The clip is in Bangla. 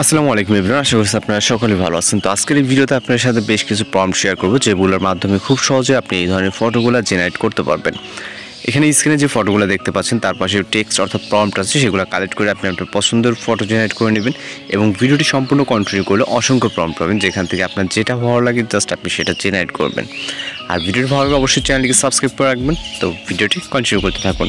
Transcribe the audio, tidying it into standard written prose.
আসসালামু আলাইকুম এভরিওয়ান, আশা করছি আপনারা সকলে ভালো আছেন। তো আজকের এই ভিডিওতে আপনার সাথে বেশ কিছু প্রম্পট শেয়ার করব, যেগুলোর মাধ্যমে খুব সহজে আপনি এই ধরনের ফটোগুলো জেনারেট করতে পারবেন। এখানে স্ক্রিনে যে ফটোগুলো দেখতে পাচ্ছেন তার পাশে টেক্সট অর্থাৎ প্রম্পট আছে, সেগুলো কালেক্ট করে আপনি আপনার পছন্দের ফটো জেনারেট করে নেবেন এবং ভিডিওটি সম্পূর্ণ কন্টিনিউ করলে অসংখ্য প্রম্পট পাবেন, যেখান থেকে আপনার যেটা ভালো লাগে জাস্ট আপনি সেটা জেনারেট করবেন। আর ভিডিওটি ভালো লাগলে অবশ্যই চ্যানেলটিকে সাবস্ক্রাইব করে রাখবেন। তো ভিডিওটি কন্টিনিউ করতে থাকুন।